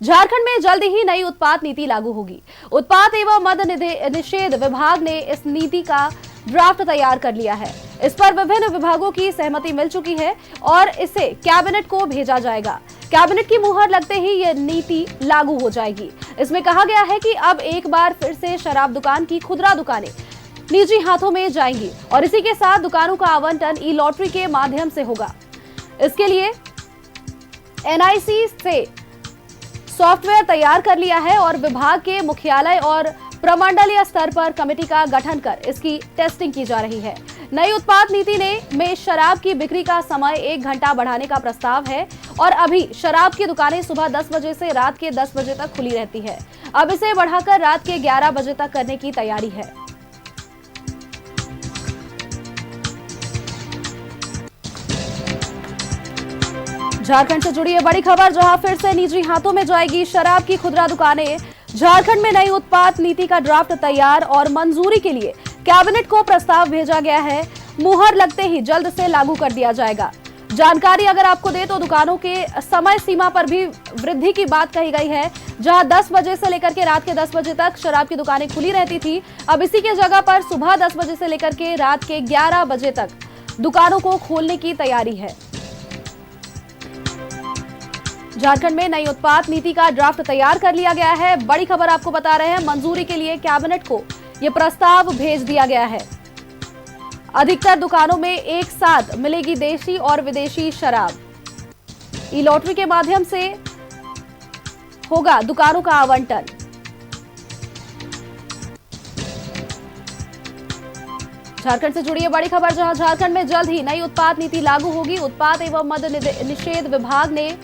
झारखंड में जल्द ही नई उत्पाद नीति लागू होगी। उत्पाद एवं मद निषेध विभाग ने इस नीति का ड्राफ्ट तैयार कर लिया है। इस पर विभिन्न विभागों की सहमति मिल चुकी है और इसे कैबिनेट को भेजा जाएगा। कैबिनेट की मुहर लगते ही यह नीति लागू हो जाएगी। इसमें कहा गया है कि अब एक बार फिर से शराब दुकान की खुदरा दुकानें निजी हाथों में जाएंगी और इसी के साथ दुकानों का आवंटन ई लॉटरी के माध्यम से होगा। इसके लिए एनआईसी से सॉफ्टवेयर तैयार कर लिया है और विभाग के मुख्यालय और प्रमंडलीय स्तर पर कमेटी का गठन कर इसकी टेस्टिंग की जा रही है। नई उत्पाद नीति में शराब की बिक्री का समय 1 घंटा बढ़ाने का प्रस्ताव है और अभी शराब की दुकानें सुबह 10 बजे से रात के 10 बजे तक खुली रहती है। अब इसे बढ़ाकर रात के 11 बजे तक करने की तैयारी है। झारखंड से जुड़ी है बड़ी खबर, जहां फिर से निजी हाथों में जाएगी शराब की खुदरा दुकानें। झारखंड में नई उत्पाद नीति का ड्राफ्ट तैयार और मंजूरी के लिए कैबिनेट को प्रस्ताव भेजा गया है। मुहर लगते ही जल्द से लागू कर दिया जाएगा। जानकारी अगर आपको दे तो दुकानों के समय सीमा पर भी वृद्धि की बात कही गई है। जहां 10 बजे से लेकर के रात के 10 बजे तक शराब की दुकानें खुली रहती थी, अब इसी के जगह पर सुबह 10 बजे से लेकर के रात के 11 बजे तक दुकानों को खोलने की तैयारी है। झारखंड में नई उत्पाद नीति का ड्राफ्ट तैयार कर लिया गया है। बड़ी खबर आपको बता रहे हैं, मंजूरी के लिए कैबिनेट को यह प्रस्ताव भेज दिया गया है। अधिकतर दुकानों में एक साथ मिलेगी देशी और विदेशी शराब। ई लॉटरी के माध्यम से होगा दुकानों का आवंटन। झारखंड से जुड़ी है बड़ी खबर, जहां झारखंड में जल्द ही नई उत्पाद नीति लागू होगी। उत्पाद एवं मद निषेध विभाग ने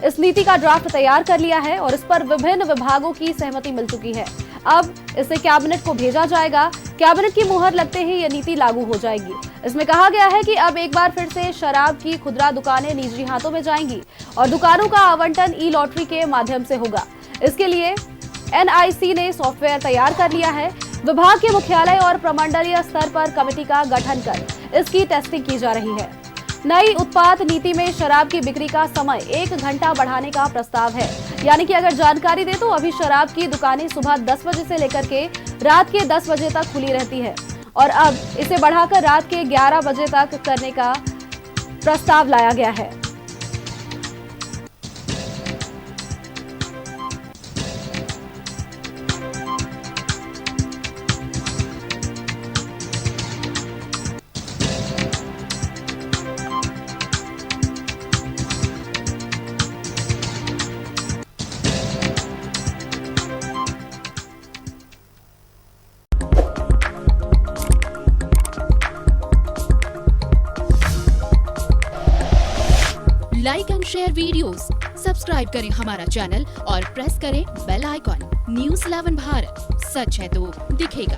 इस नीति का ड्राफ्ट तैयार कर लिया है और इस पर विभिन्न विभागों की सहमति मिल चुकी है। अब इसे कैबिनेट को भेजा जाएगा। कैबिनेट की मुहर लगते ही यह नीति लागू हो जाएगी। इसमें कहा गया है कि अब एक बार फिर से शराब की खुदरा दुकानें निजी हाथों में जाएंगी और दुकानों का आवंटन ई लॉटरी के माध्यम से होगा। इसके लिए एनआईसी ने सॉफ्टवेयर तैयार कर लिया है। विभाग के मुख्यालय और प्रमंडलीय स्तर पर कमेटी का गठन कर इसकी टेस्टिंग की जा रही है। नई उत्पाद नीति में शराब की बिक्री का समय 1 घंटा बढ़ाने का प्रस्ताव है। यानी कि अगर जानकारी दे तो अभी शराब की दुकानें सुबह 10 बजे से लेकर के रात के 10 बजे तक खुली रहती है और अब इसे बढ़ाकर रात के 11 बजे तक करने का प्रस्ताव लाया गया है। Like and share videos, subscribe करें हमारा चैनल और प्रेस करें बेल आइकॉन। न्यूज़ 11 भारत, सच है तो दिखेगा।